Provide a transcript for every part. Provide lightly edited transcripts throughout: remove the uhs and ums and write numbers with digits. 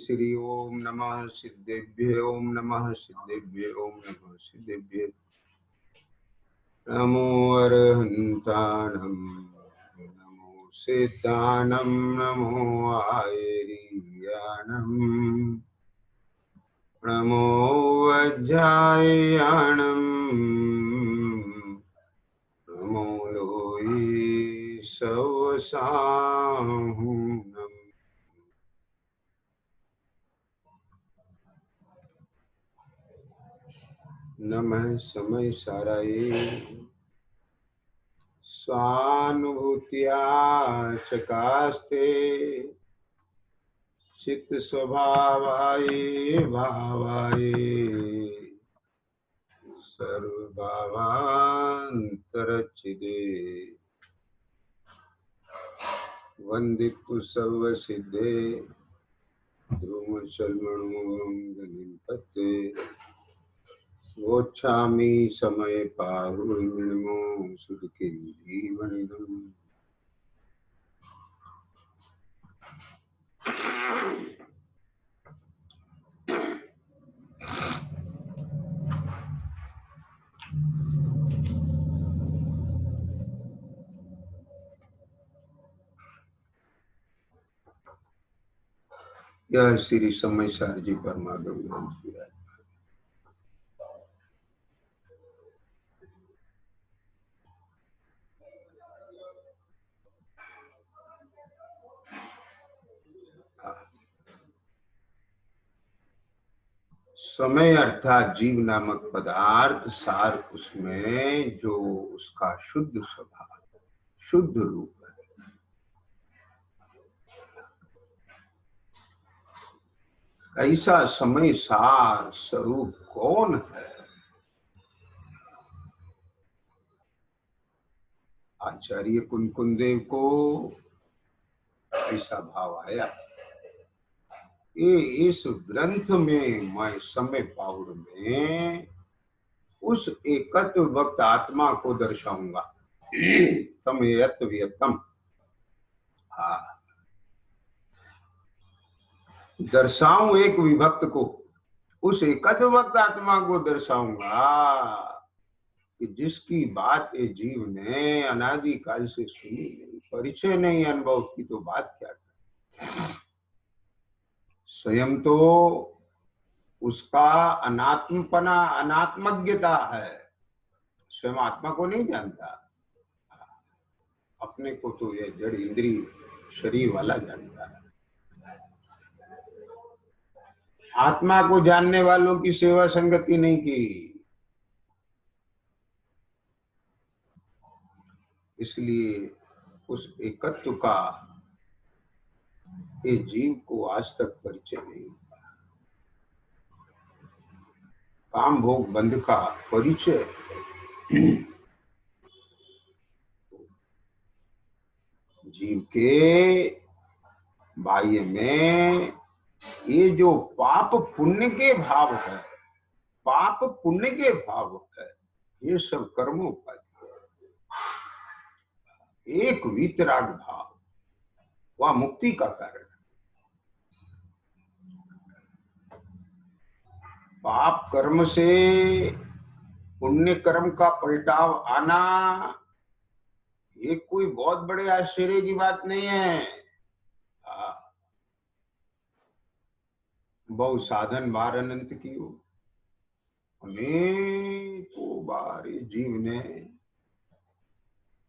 श्री ओम नमः सिद्धेभ्य ओम नमः सिद्धेभ्य ओम नमः सिद्धेभ्य नमो अरहन्ताणं नमो सिद्धानं नमो आयर्याणं नमो वज्रायणं नमो लोये सवसाहुनं नमः समय साराये स्वानुभूत्या चकास्ते चित्त स्वभावाय भावाय सर्वभावान्तरचिदे वन्दितु सर्वसिद्धे ध्रुवशर्मणोऽङ्गनिपते वोच्छामि समय पारुर्मिणमो सुदुःखिन्दीवनिदम् यह श्री समय सार जी परमागम ग्रंथ की है। समय अर्थात जीव नामक पदार्थ सार, उसमें जो उसका शुद्ध स्वभाव शुद्ध रूप है। ऐसा समय सार स्वरूप कौन है? आचार्य कुनकुंदेव को ऐसा भाव आया, ये इस ग्रंथ में मैं समय पाउर में उस एकत्व भक्त आत्मा को दर्शाऊंगा। तम यत व्यतम, हाँ, दर्शाऊं एक विभक्त को, उस एकत्व भक्त आत्मा को दर्शाऊंगा कि जिसकी बात ये जीव ने अनादि काल से सुनी नहीं, परिचय नहीं, अनुभव की तो बात क्या है। स्वयं तो उसका अनात्मपना, अनात्मज्ञता है, स्वयं आत्मा को नहीं जानता। अपने को तो यह जड़ इंद्रिय शरीर वाला जानता है। आत्मा को जानने वालों की सेवा संगति नहीं की, इसलिए उस एकत्व का ये जीव को आज तक परिचय नहीं। काम भोग बंध का परिचय जीव के बाह्य में ये जो पाप पुण्य के भाव है, पाप पुण्य के भाव है, ये सब कर्मोपाधि है। एक वीतराग भाव वह मुक्ति का कारण है। पाप कर्म से पुण्य कर्म का पलटाव आना ये कोई बहुत बड़े आश्चर्य की बात नहीं है। बहु साधन बार अनंत की हो, अनेकों बार जीव ने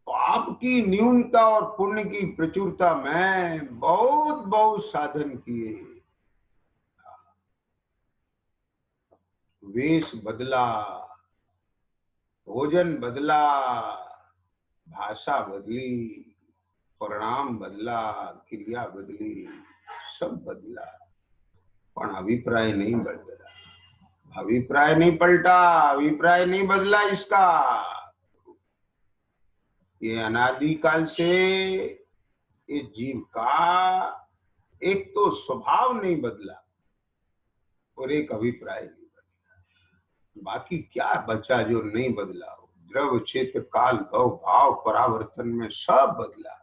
पाप की न्यूनता और पुण्य की प्रचुरता में बहुत बहुत साधन किए। वेश बदला, भोजन बदला, भाषा बदली, परिणाम बदला, क्रिया बदली, सब बदला, पर अभिप्राय नहीं बदला, अभिप्राय नहीं पलटा, अभिप्राय नहीं बदला इसका। ये अनादि काल से ये जीव का एक तो स्वभाव नहीं बदला और एक अभिप्राय नहीं बदला। बाकी क्या बचा जो नहीं बदला हो? द्रव क्षेत्र काल भव भाव परावर्तन में सब बदला।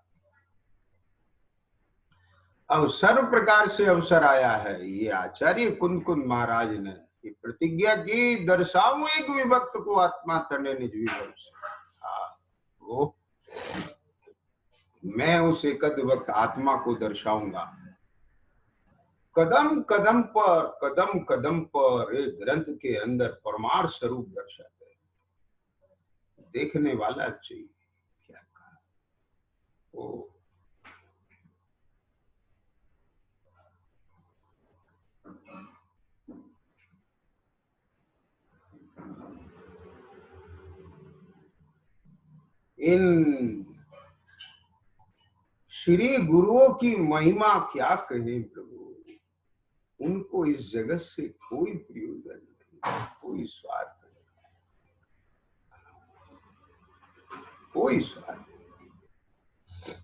अब सर्व प्रकार से अवसर आया है। ये आचार्य कुंद कुंद महाराज ने ये प्रतिज्ञा की, दर्शाऊं एक विभक्त को आत्मा तने निज विभव से। वो मैं उस एक विभक्त आत्मा को दर्शाऊंगा। कदम कदम पर एक ग्रंथ के अंदर परमार्थ स्वरूप दर्शाते हैं। देखने वाला चाहिए। क्या कहा वो, इन श्री गुरुओं की महिमा क्या कहें प्रभु। उनको इस जगत से कोई प्रयोजन नहीं, कोई स्वार्थ नहीं, कोई स्वार्थ नहीं।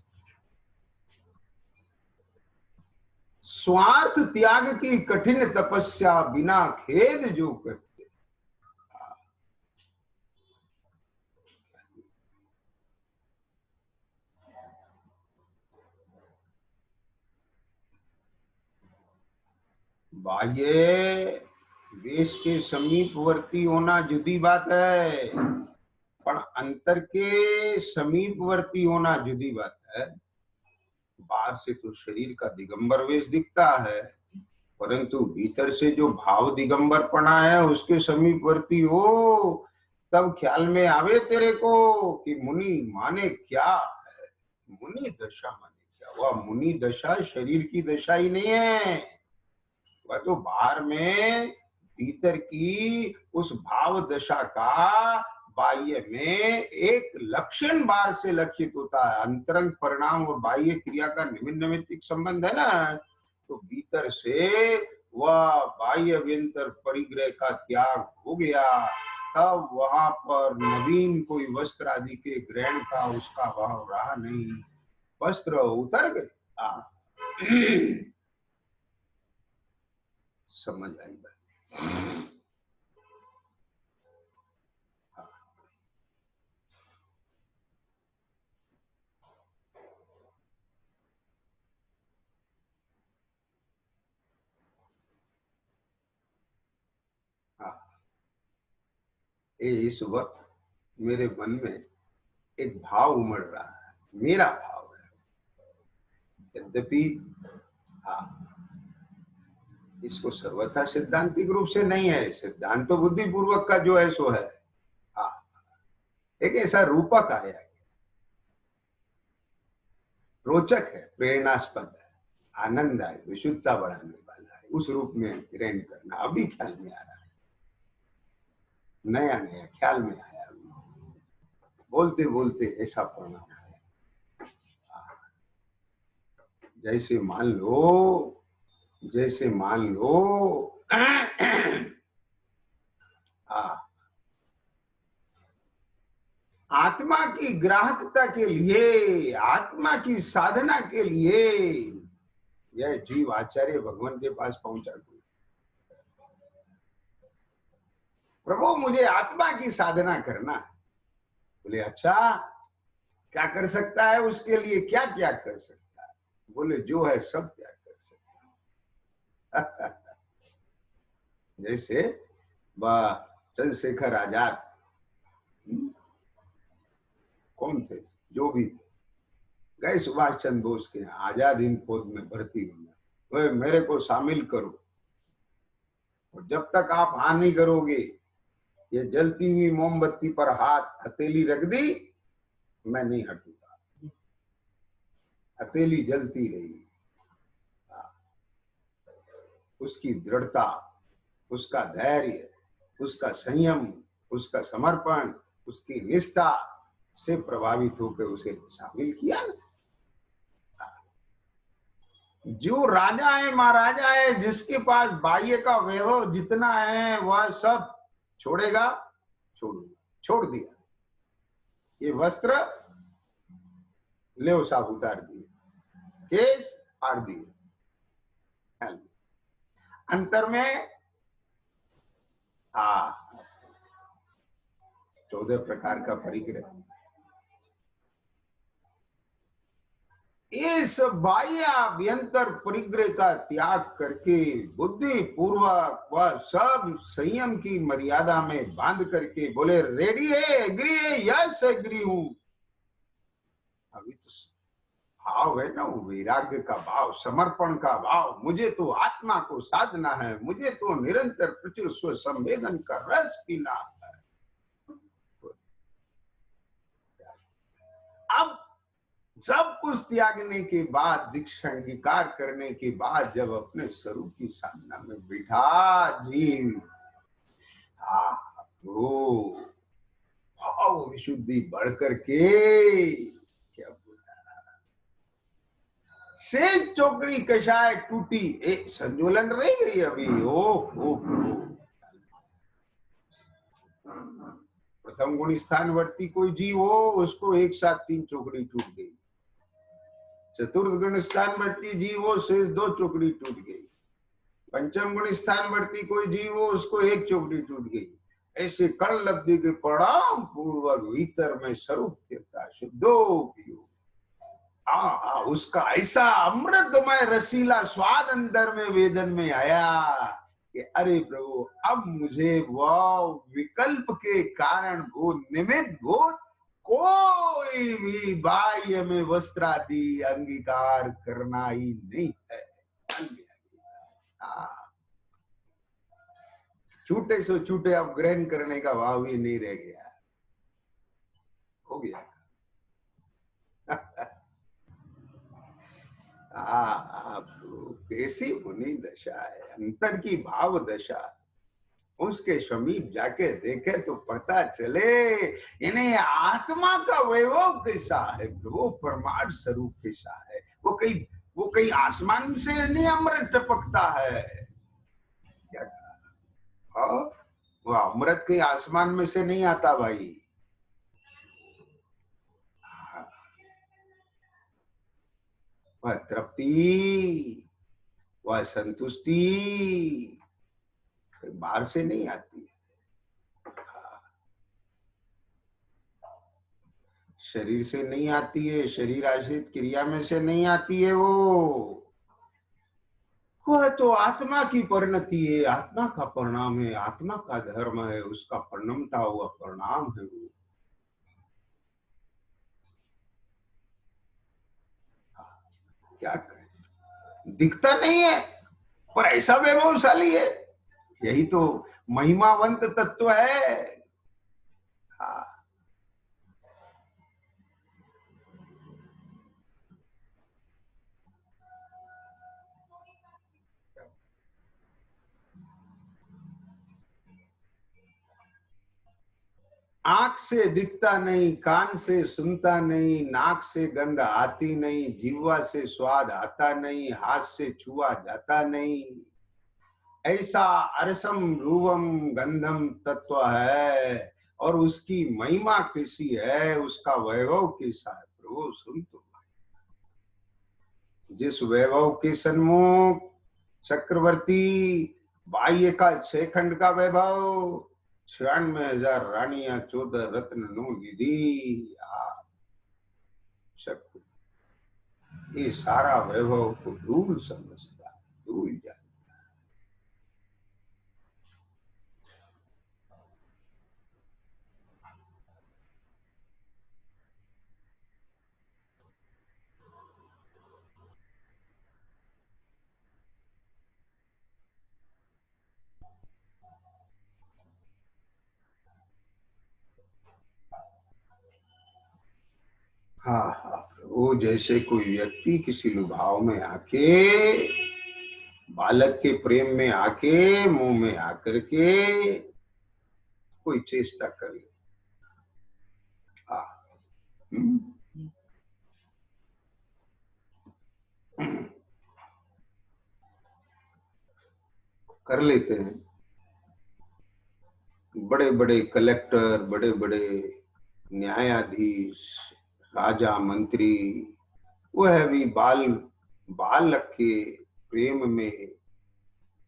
स्वार्थ त्याग की कठिन तपस्या बिना खेद जो करते। बाह्य देश के समीपवर्ती होना जुदी बात है, पर अंतर के समीपवर्ती होना जुदी बात है। बाहर से तो शरीर का दिगंबर वेश दिखता है, परंतु भीतर से जो भाव दिगंबर पना है उसके समीपवर्ती हो, तब ख्याल में आवे तेरे को कि मुनि माने क्या है। मुनि दशा माने क्या? वह मुनि दशा शरीर की दशा ही नहीं है, वह तो बाहर में भीतर की उस भाव दशा का बाह्य में एक लक्षण बाहर से लक्षित होता है। अंतरंग परिणाम और बाह्य क्रिया का निमित्त नैमित्तिक संबंध है ना, तो भीतर से वह बाह्य व्यंतर परिग्रह का त्याग हो गया, तब वहां पर नवीन कोई वस्त्र आदि के ग्रहण का उसका भाव रहा नहीं, वस्त्र उतर गए। समझ आई बात। इस वक्त मेरे मन में एक भाव उमड़ रहा है, मेरा भाव है। यद्यपि इसको सर्वथा सिद्धांतिक रूप से नहीं है, सिद्धांत तो बुद्धि पूर्वक का जो है सो है। एक ऐसा रूपक आया, रोचक है, प्रेरणास्पद है, आनंद है, विशुद्धता बढ़ाने वाला है, उस रूप में ग्रहण करना अभी ख्याल में आ रहा है, नया नया ख्याल में आया अभी, बोलते बोलते ऐसा परिणाम है। जैसे मान लो आत्मा की ग्राहकता के लिए, आत्मा की साधना के लिए यह जीव आचार्य भगवान के पास पहुंचा। प्रभु मुझे आत्मा की साधना करना है। बोले अच्छा, क्या कर सकता है उसके लिए? क्या क्या कर सकता है? बोले जो है सब क्या कर सकता है। जैसे चंद्रशेखर आजाद, कौन थे, जो भी थे, गए सुभाष चंद्र बोस के यहाँ आजाद हिंद फौज में भर्ती होना, मेरे को शामिल करो, और जब तक आप हाँ नहीं करोगे, ये जलती हुई मोमबत्ती पर हाथ हथेली रख दी, मैं नहीं हटूंगा। हथेली जलती रही। उसकी दृढ़ता, उसका धैर्य, उसका संयम, उसका समर्पण, उसकी निष्ठा से प्रभावित होकर उसे शामिल किया ना। जो राजा है, महाराजा है, जिसके पास बाह्य का वैभव जितना है वह सब छोड़ेगा, छोड़ दिया। ये वस्त्र ले साहब उतार दिए, केस आर दिए, अंतर में 14 प्रकार का परिग्रह। ये सब बाह्य अभ्यंतर परिग्रह का त्याग करके बुद्धि पूर्वक वह सब संयम की मर्यादा में बांध करके बोले रेडी है, एग्री है, यस एग्री हूं। अभी तो भाव है ना, वो वैराग्य का भाव, समर्पण का भाव। मुझे तो आत्मा को साधना है, मुझे तो निरंतर प्रचुर स्व संवेदन का रस पीना है। अब सब कुछ त्यागने के बाद, दीक्षा अंगीकार करने के बाद, जब अपने स्वरूप की साधना में बैठा जीव, वो भाव विशुद्धि बढ़ करके क्या बोला, से चौकड़ी कषाय टूटी, एक संतुलन रह गई अभी। ओ प्रथम गुण स्थान वर्ती कोई जीव हो, उसको एक साथ 3 चौकड़ी टूट गई। चतुर्थ गुण स्थान वर्ती जीव हो, शेष 2 चौकड़ी टूट गई। पंचम गुण स्थान वर्ती कोई जीव हो, उसको 1 चौकड़ी टूट गई। ऐसे कर्ण लब्धि के प्रणाम पूर्वक भीतर में स्वरूप स्थिरता शुद्धो, उसका ऐसा अमृतमय रसीला स्वाद अंदर में वेदन में आया कि अरे प्रभु, अब मुझे वो विकल्प के कारण वो निमित्त भूत कोई भी बाह्य में वस्त्रादि अंगीकार करना ही नहीं है। छूटे सो छूटे, अब ग्रहण करने का भाव ही नहीं रह गया, हो गया। कैसी मुनि दशा है, अंतर की भाव दशा। उसके समीप जाके देखे तो पता चले इन्हें आत्मा का वैभव कैसा है, वो परमार्थ स्वरूप कैसा है। वो कहीं आसमान से नहीं अमृत टपकता है क्या? वो अमृत कहीं आसमान में से नहीं आता भाई। वह तृप्ति, वह संतुष्टि बाहर से नहीं आती है, शरीर से नहीं आती है, शरीर आश्रित क्रिया में से नहीं आती है। वह तो आत्मा की परिणति है, आत्मा का परिणाम है, आत्मा का धर्म है, उसका परिणमता हुआ परिणाम है वो। क्या करें, दिखता नहीं है पर ऐसा वैभवशाली है। यही तो महिमावंत तत्व है। हाँ, आंख से दिखता नहीं, कान से सुनता नहीं, नाक से गंध आती नहीं, जीवा से स्वाद आता नहीं, हाथ से छुआ जाता नहीं, ऐसा अरसम रूपम गंधम तत्व है। और उसकी महिमा कैसी है, उसका वैभव कैसा है प्रभु, सुन तो। जिस वैभव के सन्मुख चक्रवर्ती बाह्य का 6 खंड का वैभव, 96,000 रानियां, 14 रत्न नो निधि, ये सारा वैभव को धूल समझता, धूल जाता। हाँ हाँ, वो जैसे कोई व्यक्ति किसी लुभाव में आके, बालक के प्रेम में आके, मुंह में आकर के कोई चेष्टा कर ले। कर लेते हैं। बड़े बड़े कलेक्टर, बड़े बड़े न्यायाधीश, राजा, मंत्री, वह भी बालक के प्रेम में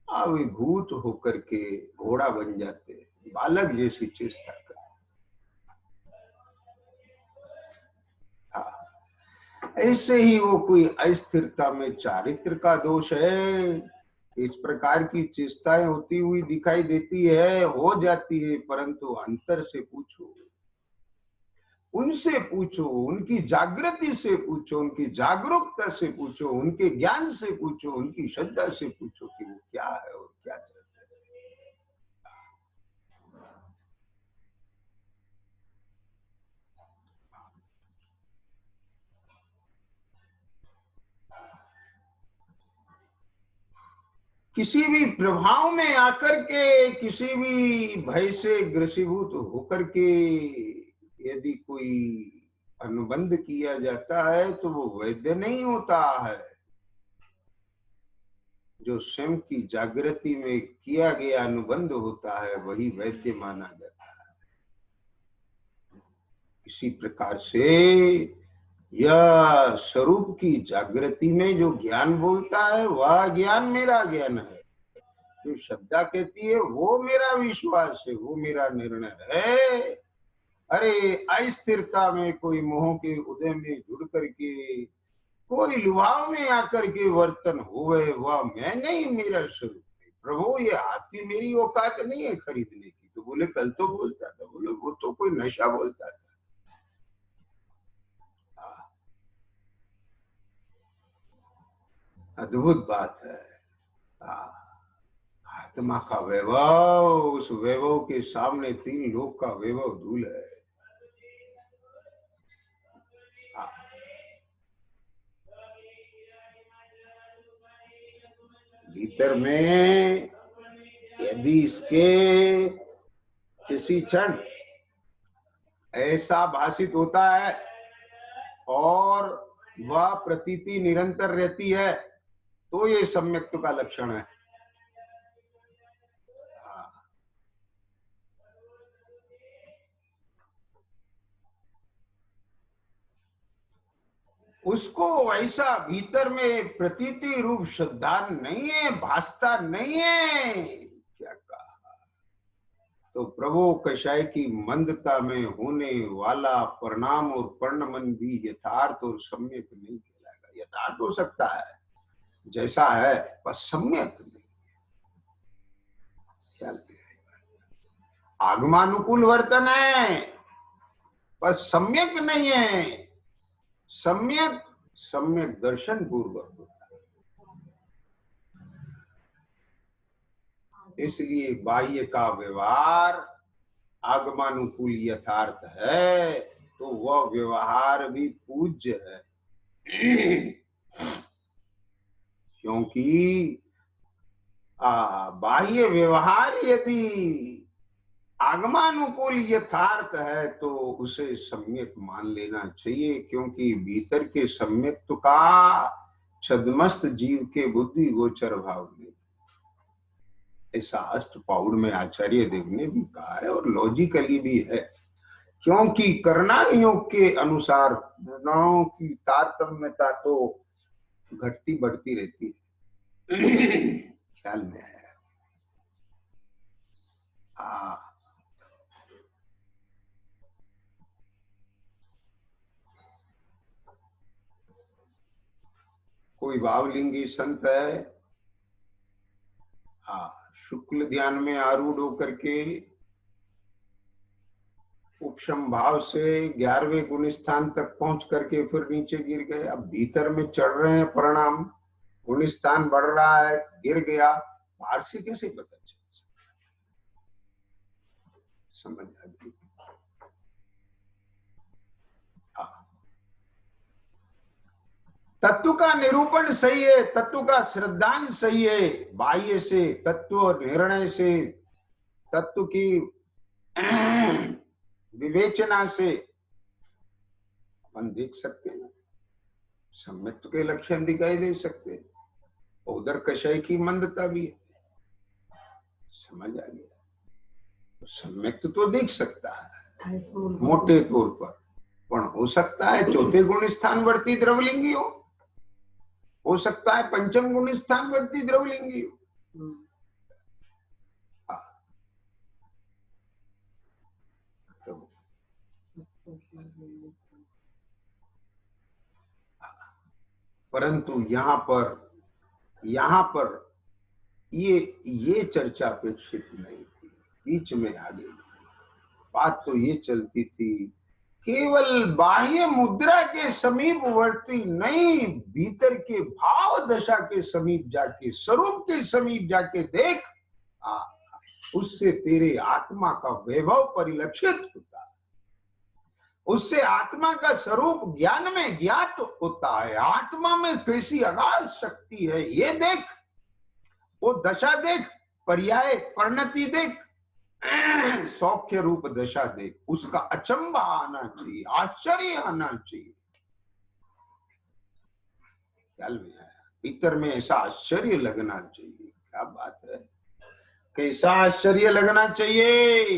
अभिभूत होकर के घोड़ा बन जाते, बालक जैसी चेष्टा कर। ऐसे ही वो कोई अस्थिरता में चारित्र का दोष है, इस प्रकार की चेष्टाएं होती हुई दिखाई देती है, हो जाती है, परंतु अंतर से पूछो, उनसे पूछो, उनकी जागृति से पूछो, उनकी जागरूकता से पूछो, उनके ज्ञान से पूछो, उनकी श्रद्धा से पूछो कि वो क्या है और क्या चाहते हैं। किसी भी प्रभाव में आकर के, किसी भी भय से ग्रसीभूत होकर के यदि कोई अनुबंध किया जाता है तो वो वैध नहीं होता है। जो स्वयं की जागृति में किया गया अनुबंध होता है वही वैद्य माना जाता है। इसी प्रकार से यह स्वरूप की जागृति में जो ज्ञान बोलता है वह ज्ञान मेरा ज्ञान है, जो श्रद्धा कहती है वो मेरा विश्वास है, वो मेरा निर्णय है। अरे अस्थिरता में कोई मोह के उदय में जुड़ करके कोई लुभाव में आकर के वर्तन हुए वह मैं नहीं, मेरा स्वरूप नहीं। प्रभु ये हाथी मेरी औकात नहीं है खरीदने की। तो बोले कल तो बोलता था, बोले वो तो कोई नशा बोलता था। अद्भुत बात है। आत्मा का वैभव, उस वैभव के सामने तीन लोक का वैभव धूल है। भीतर में यदि इसके किसी क्षण ऐसा भाषित होता है और वह प्रतीति निरंतर रहती है तो ये सम्यक्त्व का लक्षण है। उसको वैसा भीतर में प्रतीति रूप श्रद्धा नहीं है, भासता नहीं है। क्या कहा? तो प्रभु कषाय की मंदता में होने वाला परिणाम और परिणमन भी यथार्थ और सम्यक नहीं कहलाएगा। यथार्थ हो सकता है जैसा है, पर सम्यक नहीं। आगमानुकूल वर्तन है पर सम्यक नहीं है। सम्यक सम्यक दर्शन पूर्वक होता है। इसलिए बाह्य का व्यवहार आगमानुकूल यथार्थ है तो वह व्यवहार भी पूज्य है। क्योंकि बाह्य व्यवहार यदि आगमानुकूल यथार्थ है तो उसे सम्यक मान लेना चाहिए, क्योंकि भीतर के सम्यक्त्व का छद्मस्त जीव के बुद्धि गोचर भाव में, ऐसा अष्टपाउड़ में आचार्य देव ने भी कहा है और लॉजिकली भी है। क्योंकि करणान योग के अनुसार गुणों की तारतम्यता तो घटती बढ़ती रहती है। ख्याल में है। कोई भावलिंगी संत है, शुक्ल ध्यान में आरूढ़ होकर के उपशम भाव से 11वें गुण स्थान तक पहुंच करके फिर नीचे गिर गए। अब भीतर में चढ़ रहे हैं परिणाम, गुण स्थान बढ़ रहा है, गिर गया, बाहर से कैसे पता चल? समझ आ गई? तत्व का निरूपण सही है, तत्व का श्रद्धांश सही है। बाह्य से तत्व निर्णय से, तत्व की विवेचना से अपन देख सकते हैं, सम्यक्त्व के लक्षण दिखाई दे सकते हैं। उधर कषाय की मंदता भी है। समझ आ गया? तो सम्यक्त्व तो दिख सकता है मोटे तौर पर, पर हो सकता है चौथे गुण स्थान वर्ती द्रवलिंगी हो सकता है पंचम गुण स्थान वर्ती द्रवलिंगी हो। परंतु यहाँ पर ये चर्चा अपेक्षित नहीं थी, बीच में आ गई। बात तो ये चलती थी, केवल बाह्य मुद्रा के समीपवर्ती नहीं, भीतर के भाव दशा के समीप जाके, स्वरूप के समीप जाके देख, उससे तेरे आत्मा का वैभव परिलक्षित होता है, उससे आत्मा का स्वरूप ज्ञान में ज्ञात होता है, आत्मा में कैसी अगाध शक्ति है ये देख, वो दशा देख, पर्याय परिणति देख, सौख्य रूप दशा देख, उसका अचंबा आना चाहिए, आश्चर्य आना चाहिए। ख्याल में आया? भीतर में ऐसा आश्चर्य लगना चाहिए। क्या बात है, कैसा आश्चर्य लगना चाहिए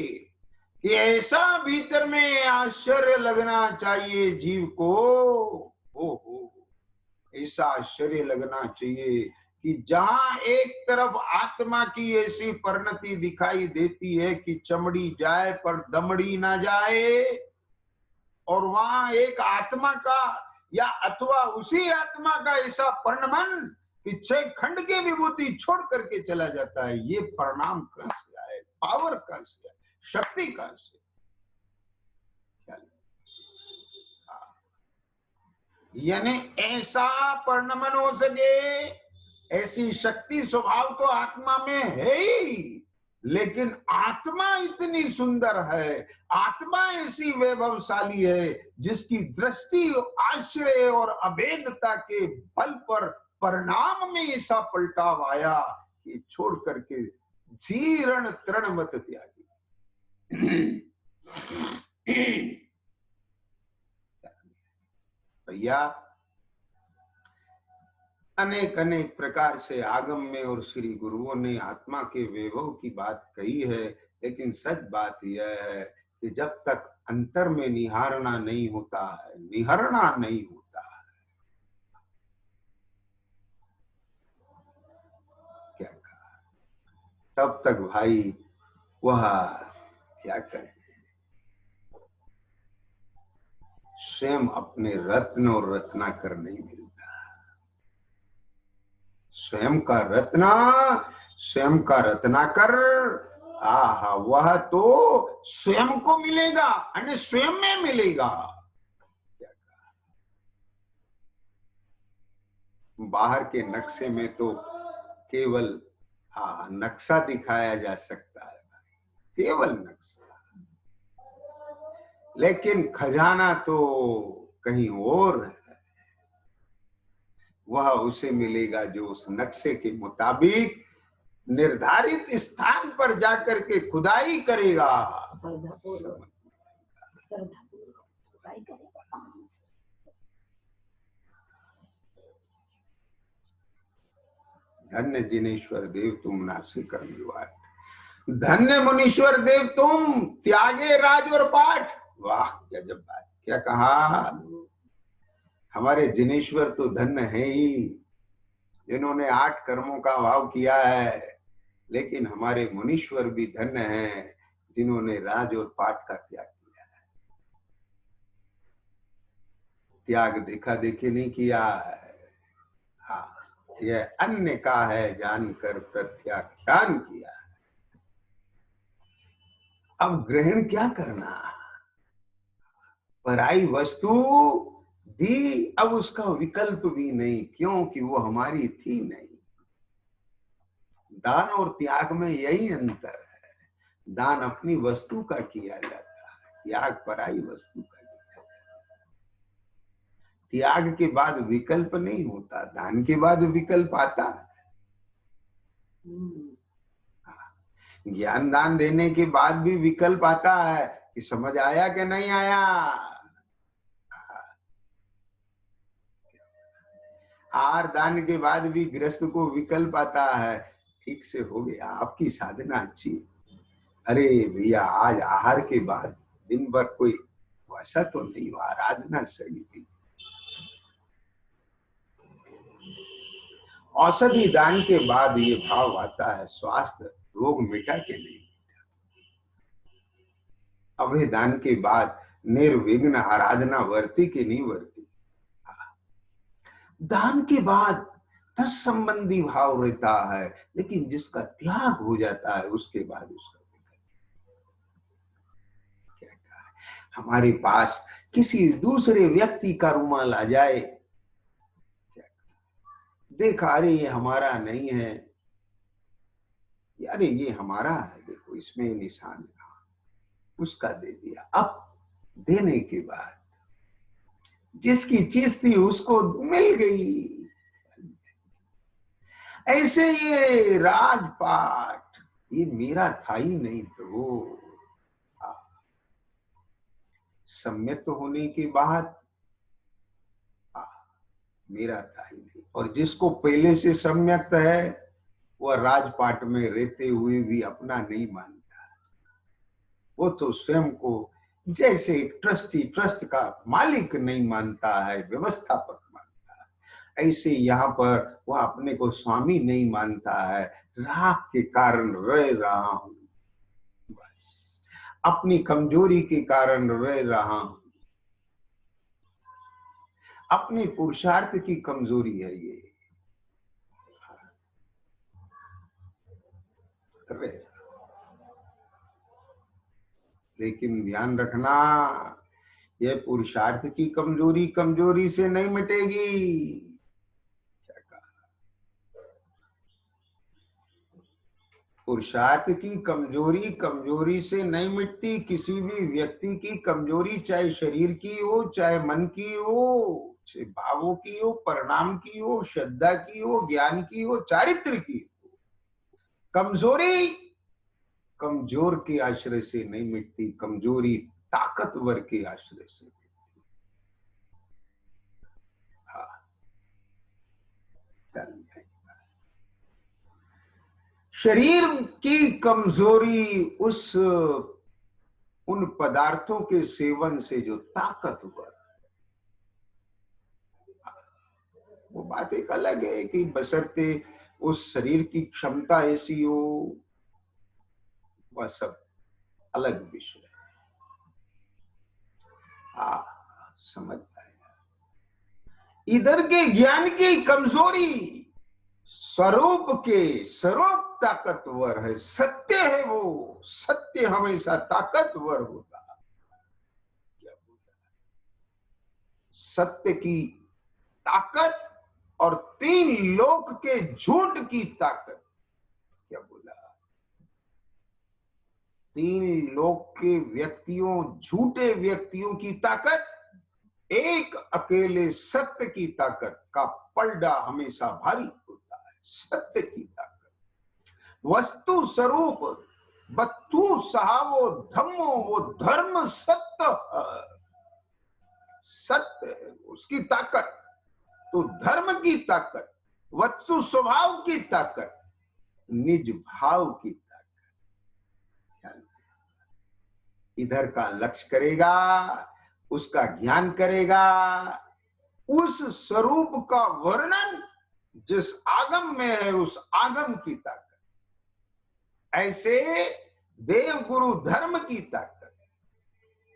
कि ऐसा भीतर में आश्चर्य लगना चाहिए जीव को। हो ऐसा आश्चर्य लगना चाहिए कि जहां एक तरफ आत्मा की ऐसी परिणति दिखाई देती है कि चमड़ी जाए पर दमड़ी ना जाए, और वहां एक आत्मा का या अथवा उसी आत्मा का ऐसा परिणमन कि 6 खंड के विभूति छोड़ करके चला जाता है। ये परिणाम कहां से आए, पावर कहां से आए, शक्ति कहां से? यानी ऐसा परिणमन हो सके, ऐसी शक्ति स्वभाव तो आत्मा में है ही, लेकिन आत्मा इतनी सुंदर है, आत्मा ऐसी वैभवशाली है जिसकी दृष्टि आश्रय और अभेदता के बल पर परिणाम में ऐसा पलटाव आया कि छोड़ करके जीर्ण तृण मत त्यागी। भैया अनेक अनेक प्रकार से आगम में और श्री गुरुओं ने आत्मा के वैभव की बात कही है, लेकिन सच बात यह है कि जब तक अंतर में निहारना नहीं होता है, निहरना नहीं होता है, क्या कहा, तब तक भाई वह क्या करे, स्वयं अपने रत्न और रत्नाकर नहीं मिलता। स्वयं का रत्ना, स्वयं का रत्नाकर, आहा, वह तो स्वयं को मिलेगा, अन्य स्वयं में मिलेगा। बाहर के नक्शे में तो केवल नक्शा दिखाया जा सकता है, केवल नक्शा, लेकिन खजाना तो कहीं और है। वह उसे मिलेगा जो उस नक्शे के मुताबिक निर्धारित स्थान पर जाकर के खुदाई करेगा। धन्य जिनेश्वर देव तुम नासिक निवार, धन्य मुनीश्वर देव तुम त्यागे राज और पाठ। वाह गजब बात, क्या कहा। हमारे जिनेश्वर तो धन्य है ही, जिन्होंने 8 कर्मों का भाव किया है, लेकिन हमारे मुनीश्वर भी धन्य हैं जिन्होंने राज और पाठ का त्याग किया है। त्याग देखा देखी नहीं किया है, हाँ, यह अन्य का है जानकर प्रत्याख्यान किया है। अब ग्रहण क्या करना, पराई वस्तु दी, अब उसका विकल्प भी नहीं, क्योंकि वो हमारी थी नहीं। दान और त्याग में यही अंतर है, दान अपनी वस्तु का किया जाता है, त्याग पराई वस्तु का किया जाता है। त्याग के बाद विकल्प नहीं होता, दान के बाद विकल्प आता है। ज्ञान दान देने के बाद भी विकल्प आता है कि समझ आया कि नहीं आया। आहार दान के बाद भी गृहस्थ को विकल्प आता है, ठीक से हो गया, आपकी साधना अच्छी, अरे भैया आज आहार के बाद दिन भर कोई वैसा तो नहीं हुआ, आराधना सही थी। औषधि दान के बाद ये भाव आता है, स्वास्थ्य रोग मिटा के नहीं, अभय दान के बाद निर्विघ्न आराधना वर्ती कि नहीं वर्ती। दान के बाद तत्संबंधी भाव रहता है, लेकिन जिसका त्याग हो जाता है उसके बाद उसका क्या कहा है? हमारे पास किसी दूसरे व्यक्ति का रुमाल आ जाए, देखा अरे ये हमारा नहीं है, अरे ये हमारा है, देखो इसमें निशान है, उसका दे दिया। अब देने के बाद जिसकी चीज थी उसको मिल गई। ऐसे ये राजपाट ये मेरा था ही नहीं प्रभु। सम्यक होने के बाद मेरा था ही नहीं, और जिसको पहले से सम्यक है वह राजपाट में रहते हुए भी अपना नहीं मानता। वो तो स्वयं को जैसे ट्रस्ट का मालिक नहीं मानता है, व्यवस्थापक मानता है, ऐसे यहाँ पर वह अपने को स्वामी नहीं मानता है। राग के कारण रह रहा हूं, बस अपनी कमजोरी के कारण रह रहा हूं, अपनी पुरुषार्थ की कमजोरी है ये। लेकिन ध्यान रखना, यह पुरुषार्थ की कमजोरी कमजोरी से नहीं मिटेगी। क्या कहा? पुरुषार्थ की कमजोरी कमजोरी से नहीं मिटती। किसी भी व्यक्ति की कमजोरी, चाहे शरीर की हो, चाहे मन की हो, चाहे भावों की हो, परिणाम की हो, श्रद्धा की हो, ज्ञान की हो, चारित्र की हो, कमजोरी कमजोर के आश्रय से नहीं मिटती, कमजोरी ताकतवर के आश्रय से। शरीर की कमजोरी उन पदार्थों के सेवन से जो ताकतवर, वो बात एक अलग है कि बशर्ते उस शरीर की क्षमता ऐसी हो, वह सब अलग विषय है। समझ पाएगा। इधर के ज्ञान की कमजोरी स्वरूप ताकतवर है, सत्य है, वो सत्य हमेशा ताकतवर होता है। क्या बोला? सत्य की ताकत और 3 लोक के झूठ की ताकत। क्या बोला? 3 लोक के व्यक्तियों, झूठे व्यक्तियों की ताकत, एक अकेले सत्य की ताकत का पलड़ा हमेशा भारी होता है। सत्य की ताकत, वस्तु स्वरूप बत्तु सहावो धम्मो, वो धर्म सत्य, सत्य उसकी ताकत। तो धर्म की ताकत, वस्तु स्वभाव की ताकत, निज भाव की ताकत। इधर का लक्ष्य करेगा, उसका ज्ञान करेगा, उस स्वरूप का वर्णन जिस आगम में है, उस आगम की ताकत। ऐसे देव गुरु धर्म की ताकत,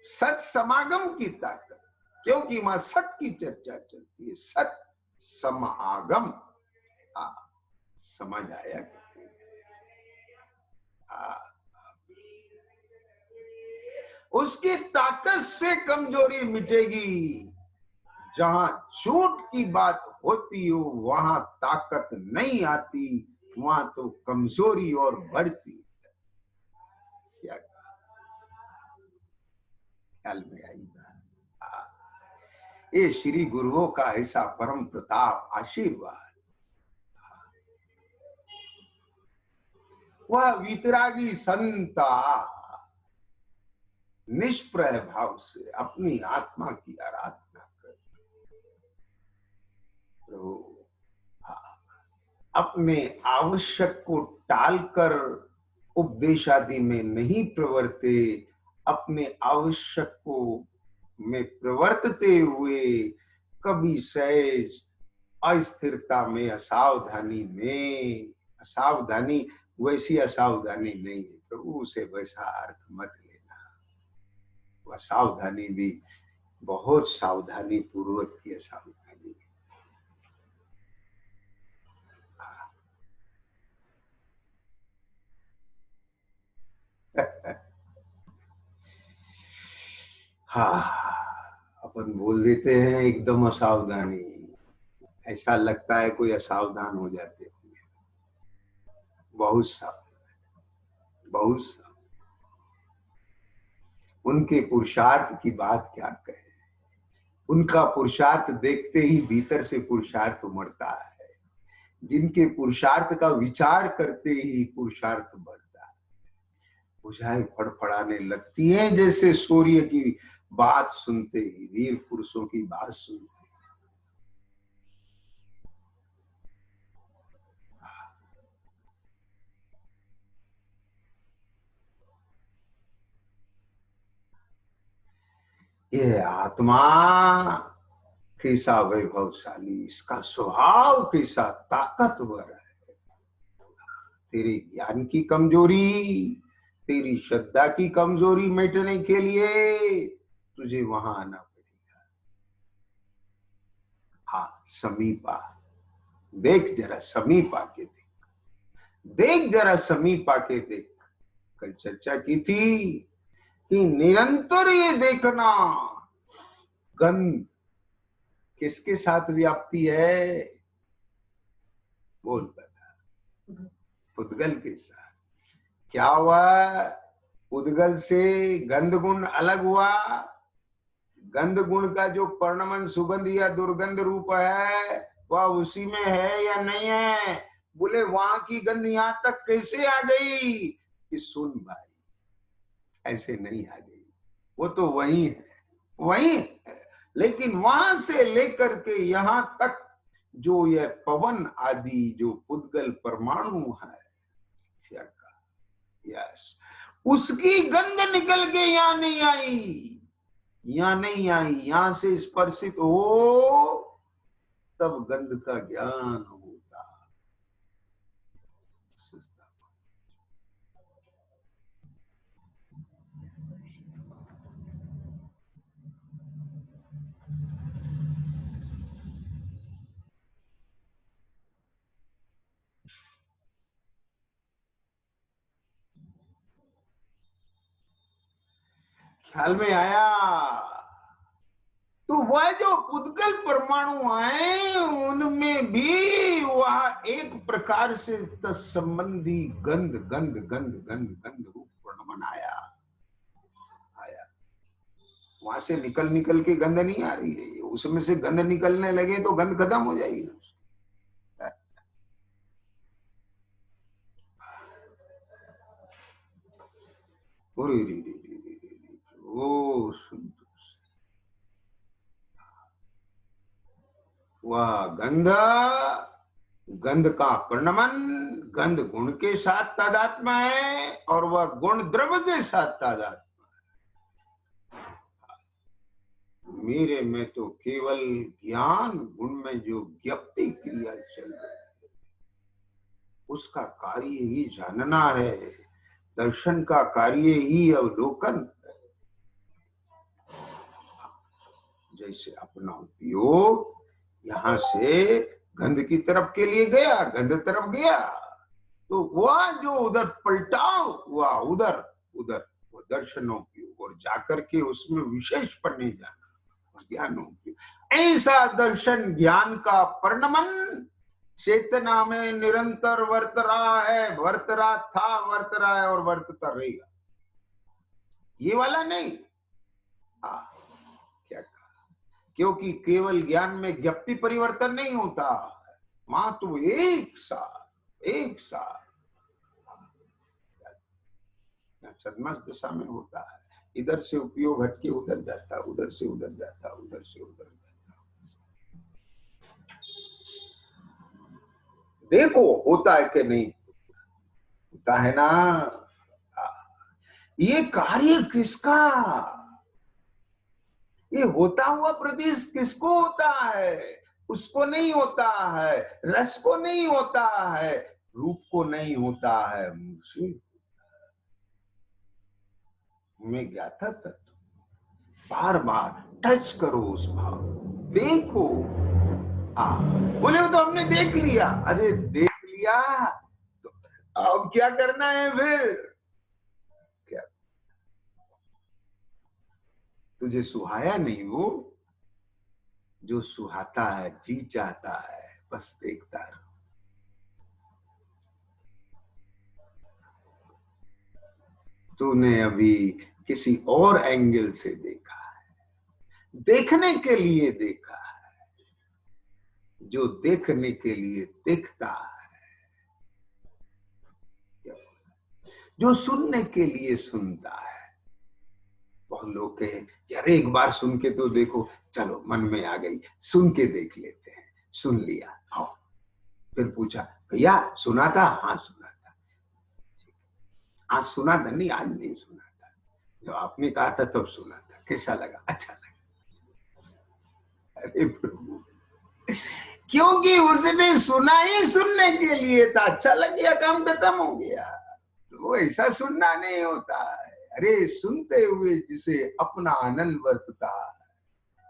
सत समागम की ताकत, क्योंकि वहां सत की चर्चा चलती है। सत समागम, समझ आया? उसकी ताकत से कमजोरी मिटेगी। जहां झूठ की बात होती हो वहां ताकत नहीं आती, वहां तो कमजोरी और बढ़ती है। क्या ख्याल में आई बात? ये श्री गुरुओं का ऐसा परम प्रताप आशीर्वाद। वह वितरागी संता निष्प्रय भाव से अपनी आत्मा की आराधना कर, तो अपने आवश्यक को टालकर उपदेश आदि में नहीं प्रवर्ते, अपने आवश्यक को में प्रवर्तते हुए कभी सहज अस्थिरता में, असावधानी वैसी असावधानी नहीं है प्रभु, उसे वैसा अर्थ मत लेना। वह सावधानी भी बहुत सावधानी पूर्वक की असावधानी है। हाँ, अपन बोल देते हैं एकदम असावधानी, ऐसा लगता है कोई असावधान हो जाते हैं। बहुत सावधान, बहुत सावधान। उनके पुरुषार्थ की बात क्या कहे, उनका पुरुषार्थ देखते ही भीतर से पुरुषार्थ उमड़ता है, जिनके पुरुषार्थ का विचार करते ही पुरुषार्थ बढ़ता है। भुजाएं फड़फड़ाने लगती हैं जैसे सूर्य की बात सुनते ही, वीर पुरुषों की बात सुनते ही। ये आत्मा कैसा वैभवशाली, इसका स्वभाव कैसा ताकतवर है। तेरे ज्ञान की कमजोरी, तेरी श्रद्धा की कमजोरी मिटने के लिए तुझे वहां आना पड़ेगा। हाँ, समीप आ, देख जरा समीप आके देख, देख जरा समीप आके देख। कल चर्चा की थी कि निरंतर ये देखना, गंध किसके साथ व्याप्ति है, बोल बता। पुद्गल के साथ। क्या हुआ, उद्गल से गंध गुण अलग हुआ। गंध गुण का जो पर्णमन सुगंध या दुर्गंध रूप है वह उसी में है या नहीं है। बोले वहां की गंध यहां तक कैसे आ गई, कि सुन भाई ऐसे नहीं आ गई, वो तो वही है, वही है। लेकिन वहां से लेकर के यहां तक जो यह पवन आदि जो पुद्गल परमाणु है, यस, उसकी गंध निकल के यहां नहीं आई, यहां नहीं आई। यहां से स्पर्शित हो तब गंध का ज्ञान होता। ख्याल में आया। तो वह जो पुद्गल परमाणु आए उनमें भी वह एक प्रकार से तत्संबंधी गंध गंध गंध गंध गंध रूप वर्णमन आया, आया। वहां से निकल निकल के गंध नहीं आ रही है, उसमें से गंध निकलने लगे तो गंध खत्म हो जाएगी। ओ वह गंध, गंध का परिणमन गंध गुण के साथ तादात्म्य है और वह गुण द्रव्य के साथ तादात्म्य। मेरे में तो केवल ज्ञान गुण में जो ज्ञप्ति क्रिया चल रही है उसका कार्य ही जानना है, दर्शन का कार्य ही अवलोकन है। जैसे अपना उपयोग यहां से गंध की तरफ के लिए गया, गंध तरफ गया, तो वह जो उधर पलटाव हुआ उधर उधर वो दर्शनोपयोग, और जाकर के उसमें विशेष पर नहीं जाना, ज्ञानोपयोग। ऐसा दर्शन ज्ञान का परिणमन चेतना में निरंतर वर्त रहा है, वर्त रहा था, वर्त रहा है और वर्तता रहेगा। ये वाला नहीं। क्या कहा, क्योंकि केवल ज्ञान में ज्ञप्ति परिवर्तन नहीं होता, वहां तो एक साथ एक साथ छद्मस दशा में होता है। इधर से उपयोग हटके उधर जाता, उधर से उधर जाता, उधर से उधर जाता। देखो होता है कि नहीं होता है ना। ये कार्य किसका, ये होता हुआ प्रदेश किसको होता है, उसको नहीं होता है, रस को नहीं होता है, रूप को नहीं होता है, मुझे में ज्ञाता तत्व। बार बार टच करो उस भाव, देखो। बोले तो हमने देख लिया, अरे देख लिया तो अब क्या करना है फिर, क्या तुझे सुहाया नहीं वो जो सुहाता है, जी चाहता है बस देखता रहो। तूने अभी किसी और एंगल से देखा है, देखने के लिए देखा है, जो देखने के लिए देखता है, जो सुनने के लिए सुनता है। बहुत लोग कहे यार एक बार सुन के तो देखो, चलो मन में आ गई, सुन के देख लेते हैं। सुन लिया, आओ। फिर पूछा भैया सुना था? हाँ सुना था। आज सुना था? नहीं आज नहीं सुना था, जो आपने कहा था तब सुना था। कैसा लगा? अच्छा लगा। अरे प्रभु, क्योंकि उसने सुना ही सुनने के लिए था, अच्छा लग गया, काम खत्म हो गया। वो ऐसा सुनना नहीं होता है। अरे सुनते हुए जिसे अपना आनंद वर्तता है,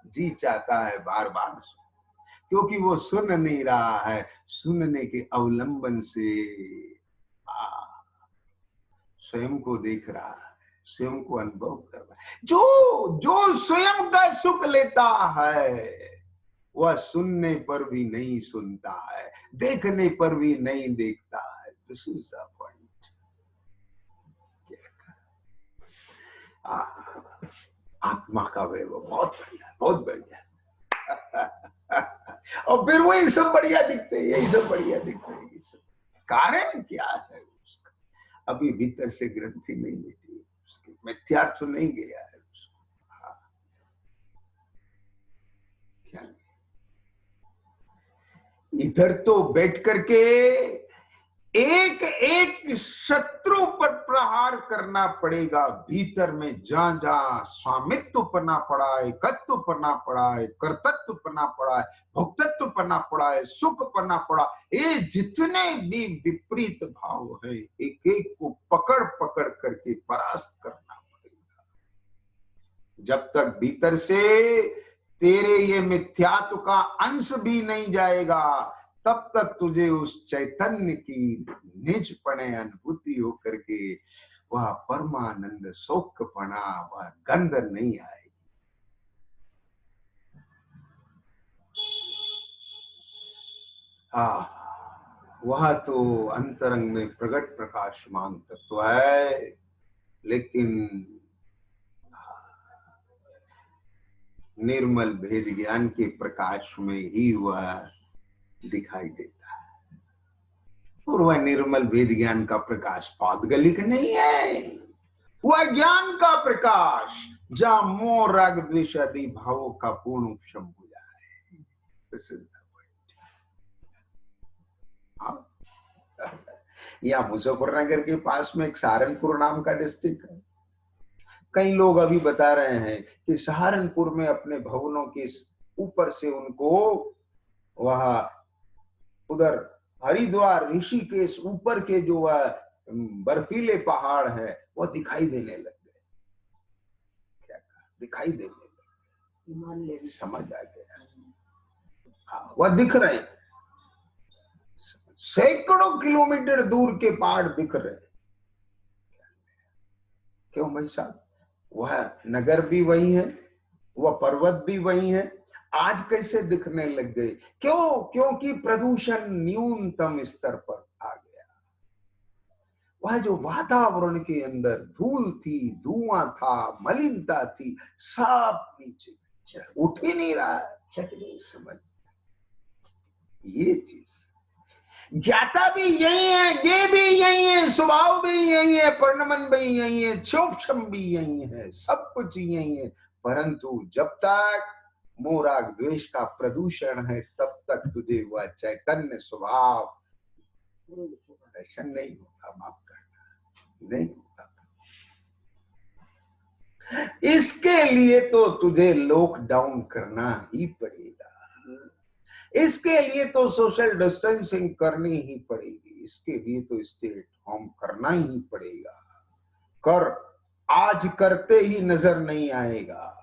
जी चाहता है बार बार सुन, क्योंकि वो सुन नहीं रहा है, सुनने के अवलंबन से स्वयं को देख रहा है, स्वयं को अनुभव कर रहा है। जो जो स्वयं का सुख लेता है वह सुनने पर भी नहीं सुनता है, देखने पर भी नहीं देखता है। This is the point. आत्मा का वैभव बहुत बढ़िया, बहुत बढ़िया। और फिर वही सब बढ़िया दिखते हैं, यही सब बढ़िया दिखते हैं। ये सब कारण क्या है उसका? अभी भीतर से ग्रंथि नहीं मिटी, उसके मिथ्यात्व नहीं गया है उसको। क्या इधर तो बैठ करके एक एक शत्रु पर प्रहार करना पड़ेगा। भीतर में जहां जहां स्वामित्व पना पड़ा है, एकत्व पना पड़ा है, कर्तत्व पना पड़ा है, भोक्तत्व पना पड़ा है, सुख पना पड़ा, ये जितने भी विपरीत भाव है, एक एक को पकड़ पकड़ करके परास्त करना पड़ेगा। जब तक भीतर से तेरे ये मिथ्यात्व का अंश भी नहीं जाएगा, तब तक तुझे उस चैतन्य की निजपणे अनुभूति होकर के वह परमानंद सौख्यपना, वह गंध नहीं आएगी। वह तो अंतरंग में प्रकट प्रकाशमान तत्व है, लेकिन निर्मल भेद ज्ञान के प्रकाश में ही वह दिखाई देता है। और वह निर्मल वेद ज्ञान का प्रकाश पौद्गलिक नहीं है, वह ज्ञान का प्रकाश जहां मोह राग द्वेष आदि भावों का पूर्ण उपशम हो जाए। यहाँ मुजफ्फरनगर के पास में एक सहारनपुर नाम का डिस्ट्रिक्ट है। कई लोग अभी बता रहे हैं कि सहारनपुर में अपने भवनों के ऊपर से उनको वह उधर हरिद्वार ऋषिकेश ऊपर के जो वह बर्फीले पहाड़ है वह दिखाई देने लग गए। क्या दिखाई देने लगे? समझ आ गया। वह दिख रहे हैं, सैकड़ों किलोमीटर दूर के पहाड़ दिख रहे हैं। क्यों भाई साहब? वह नगर भी वही है, वह पर्वत भी वही है, आज कैसे दिखने लग गए? क्यों? क्योंकि प्रदूषण न्यूनतम स्तर पर आ गया। वह जो वातावरण के अंदर धूल थी, धुआं था, मलिनता थी, सब नीचे उठ ही नहीं रहा है। समझ ये चीज ज्ञाता भी यही है, ये भी यही है, स्वभाव भी यही है, परिणमन भी यही है, क्षोभक्षम भी यही है, सब कुछ यही है। परंतु जब तक मोह राग द्वेष का प्रदूषण है, तब तक तुझे वह चैतन्य स्वभाव दर्शन नहीं होता। माफ करना, नहीं होता। इसके लिए तो तुझे लॉकडाउन करना ही पड़ेगा, इसके लिए तो सोशल डिस्टेंसिंग करनी ही पड़ेगी, इसके लिए तो स्टे एट होम करना ही पड़ेगा। कर, आज करते ही नजर नहीं आएगा।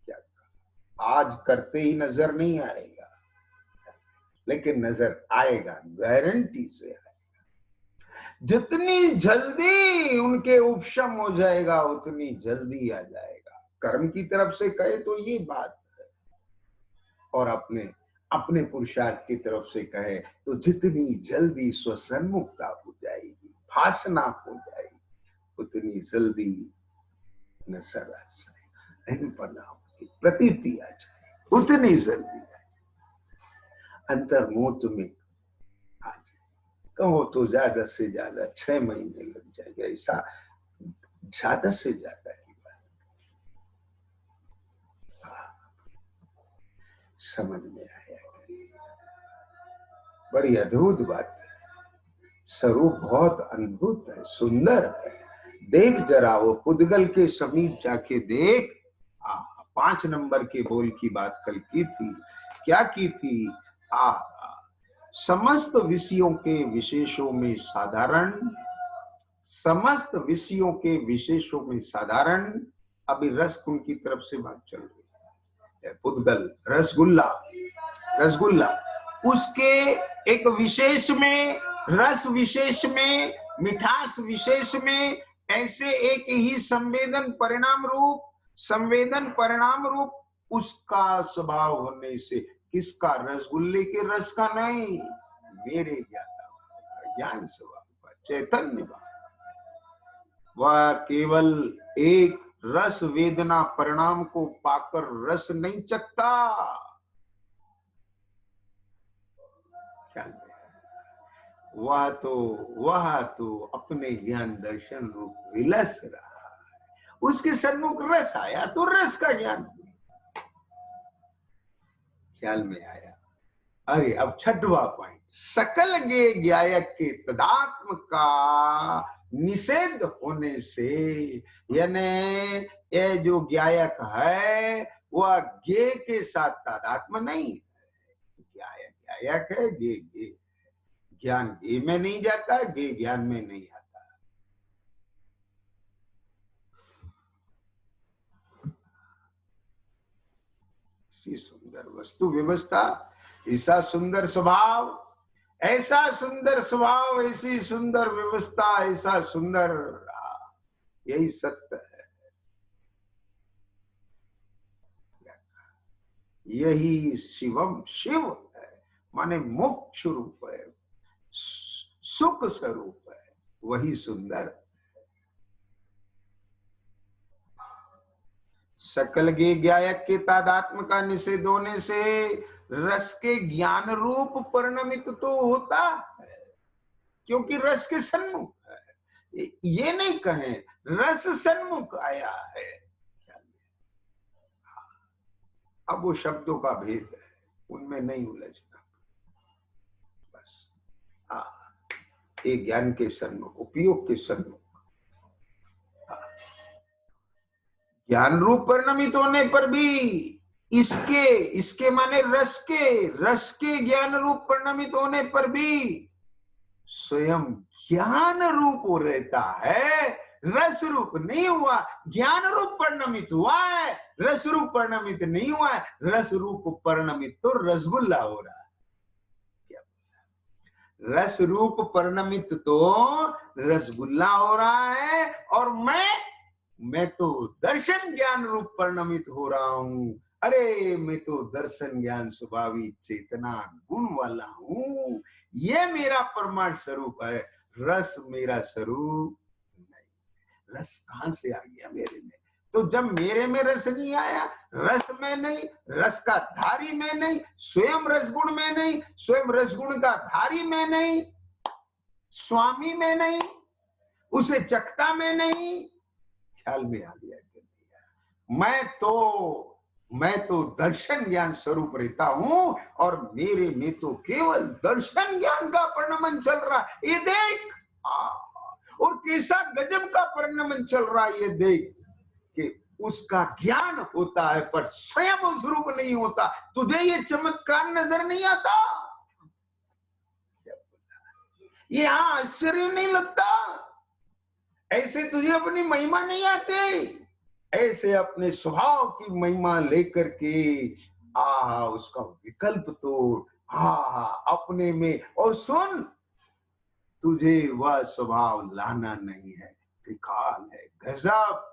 क्या आज करते ही नजर नहीं आएगा, लेकिन नजर आएगा, गारंटी से आएगा। जितनी जल्दी उनके उपशम हो जाएगा उतनी जल्दी आ जाएगा। कर्म की तरफ से कहे तो ये बात है, और अपने अपने पुरुषार्थ की तरफ से कहे तो जितनी जल्दी स्वसन्मुखता हो जाएगी, भासना हो जाएगी, उतनी जल्दी न सरस इन परिणाम की प्रतीति आ जाए, उतनी जल्दी आ जाए, अंतर्मोत में आ जाए। कहो तो ज्यादा से ज्यादा 6 महीने लग जाएगा, ऐसा ज्यादा से ज्यादा की बात। समझ में आया, बड़ी अद्भुत बात है। स्वरूप बहुत अद्भुत है, सुंदर है। देख जरा वो पुद्गल के समीप जाके देख। 5 नंबर के बोल की बात कल की थी, क्या की थी? समस्त विषयों के विशेषों में साधारण, समस्त विषयों के विशेषों में साधारण। अभी रस कुंड की तरफ से बात चल रही है। पुद्गल रसगुल्ला, रसगुल्ला उसके एक विशेष में, रस विशेष में, मिठास विशेष में, ऐसे एक ही संवेदन परिणाम रूप उसका स्वभाव होने से, किसका? रसगुल्ले के रस का नहीं, मेरे ज्ञान स्वभाव का, चैतन्य भाव। वह केवल एक रस वेदना परिणाम को पाकर रस नहीं चखता, वह तो अपने ज्ञान दर्शन रूप विलस रहा है। उसके सन्मुख रस आया तो रस का ज्ञान ख्याल में आया। अरे अब 6वां पॉइंट, सकल गे ज्ञायक के तदात्म का निषेध होने से, यानी ये जो ज्ञायक है वह गे के साथ तादात्म्य नहीं, ज्ञायक है, गे ज्ञान गे में नहीं जाता, गे ज्ञान में नहीं आता। ऐसी सुंदर वस्तु व्यवस्था, ऐसा सुंदर स्वभाव, ऐसा सुंदर स्वभाव, ऐसी सुंदर व्यवस्था, ऐसा सुंदर, यही सत्य है, यही शिवम, शिव है माने मोक्ष रूप है, सुख स्वरूप है, वही सुंदर। सकल गे ज्ञायक के तादात्म्य का निषेध होने से रस के ज्ञान रूप परिणमित तो होता है, क्योंकि रस के सन्मुख है। ये नहीं कहें रस सन्मुख आया है, अब वो शब्दों का भेद है, उनमें नहीं उलझना। बस एक ज्ञान के सन्मुख, उपयोग के सन्मुख, ज्ञान रूप परिणमित होने पर भी इसके माने रस के ज्ञान रूप परिणमित होने पर भी स्वयं ज्ञान रूप हो रहता है, रस रूप नहीं हुआ। ज्ञान रूप परिणमित हुआ है, रस रूप परिणमित नहीं हुआ है। रस रूप परिणमित तो रसगुल्ला हो रहा है, रस रूप परिणमित तो रसगुल्ला हो रहा है, और मैं तो दर्शन ज्ञान रूप परिणमित हो रहा हूं। अरे मैं तो दर्शन ज्ञान स्वभावी चेतना गुण वाला हूं, ये मेरा परमार्थ स्वरूप है। रस मेरा स्वरूप नहीं। रस कहां से आ गया मेरे में? तो जब मेरे में रस नहीं आया, रस में नहीं, रस का धारी में नहीं, स्वयं रसगुण में नहीं, स्वयं रसगुण का धारी में नहीं, स्वामी में नहीं, उसे चखता में नहीं, ख्याल में आ गया। मैं तो दर्शन ज्ञान स्वरूप रहता हूं, और मेरे में तो केवल दर्शन ज्ञान का परिणमन चल रहा है, ये देख। और कैसा गजब का परिणमन चल रहा है, ये देख कि उसका ज्ञान होता है पर स्वयं उस रूप नहीं होता। तुझे ये चमत्कार नजर नहीं आता? ये आश्चर्य नहीं लगता? ऐसे तुझे अपनी महिमा नहीं आती? ऐसे अपने स्वभाव की महिमा लेकर के उसका विकल्प तोड़, अपने में। और सुन, तुझे वह स्वभाव लाना नहीं है, त्रिकाल है, गजब।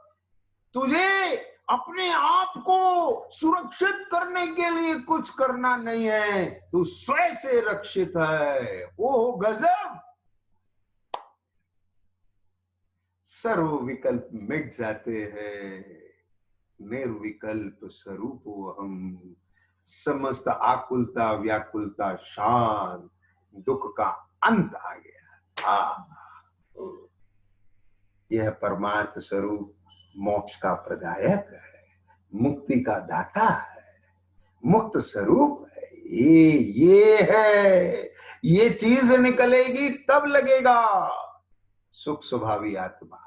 तुझे अपने आप को सुरक्षित करने के लिए कुछ करना नहीं है, तू स्वयं से रक्षित है। ओह गजब, सर्व विकल्प मिट जाते हैं। निर्विकल्प स्वरूप हम, समस्त आकुलता व्याकुलता शांत, दुख का अंत आ गया। यह परमार्थ स्वरूप मोक्ष का प्रदायक है, मुक्ति का दाता है, मुक्त स्वरूप है। ये है, ये चीज निकलेगी तब लगेगा सुख स्वभावी आत्मा,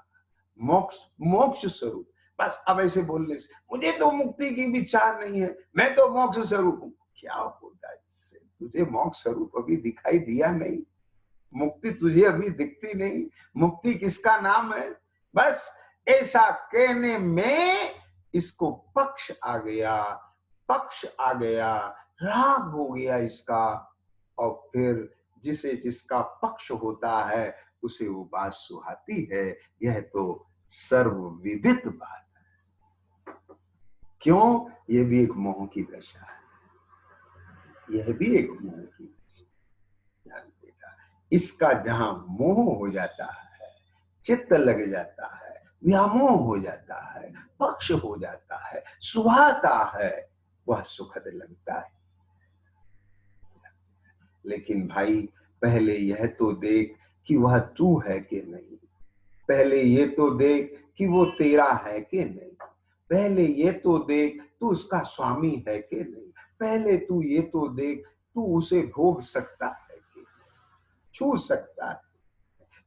मोक्ष, मोक्ष स्वरूप। बस अब ऐसे बोलने से मुझे तो मुक्ति की भी चाह नहीं है, मैं तो मोक्ष स्वरूप हूं, क्या होता है इससे? तुझे मोक्ष स्वरूप अभी दिखाई दिया नहीं, मुक्ति तुझे अभी दिखती नहीं। मुक्ति किसका नाम है? बस ऐसा कहने में इसको पक्ष आ गया, पक्ष आ गया, राग हो गया इसका, और फिर जिसे जिसका पक्ष होता है उसे वो बात सुहाती है। यह तो सर्वविदित बात है। क्यों? यह भी एक मोह की दशा है, यह भी एक मोह की दशा। इसका जहां मोह हो जाता है, चित्त लग जाता है, व्यामोह हो जाता है, पक्ष हो जाता है, सुहाता है, वह सुखद लगता है। लेकिन भाई पहले यह तो देख कि वह तू है कि नहीं, पहले ये तो देख कि वो तेरा है कि नहीं, पहले ये तो देख तू उसका स्वामी है कि नहीं, पहले तू ये तो देख तू उसे भोग सकता है कि छू सकता है,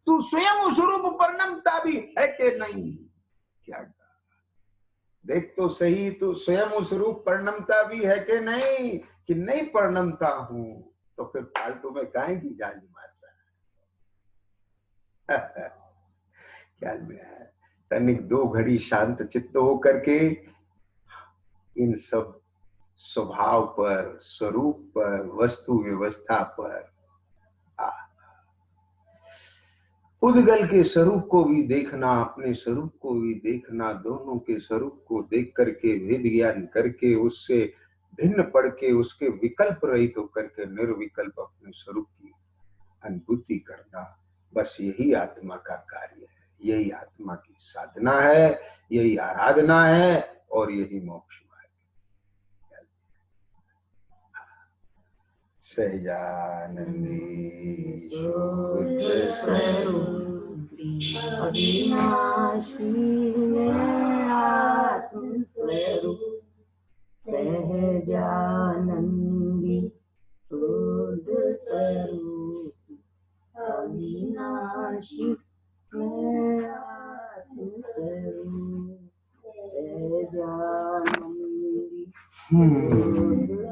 तू स्वयं उस रूप परिणमता भी है कि नहीं। क्या देख तो सही, तू स्वयं उस रूप परिणमता भी है कि नहीं, कि नहीं परिणमता हूं तो फिर फालतू में काहे की जान मारता है। ख्याल में है, तनिक दो घड़ी शांत चित्त होकर के इन सब स्वभाव पर, स्वरूप पर, वस्तु व्यवस्था पर, उद्गल के स्वरूप को भी देखना, अपने स्वरूप को भी देखना, दोनों के स्वरूप को देख करके भेद ज्ञान करके उससे भिन्न पढ़ के उसके विकल्प रहित होकर के निर्विकल्प अपने स्वरूप की अनुभूति करना, बस यही आत्मा का कार्य है, यही आत्मा की साधना है, यही आराधना है और यही मोक्ष मार्ग। सहजानंदी शुद्ध स्वरूप अविनाशी आत्म स्वरूप, सहजानंदी शुद्ध स्वरूप, अविनाशी आत्म स्वरूप, सहजानंदी शुद्ध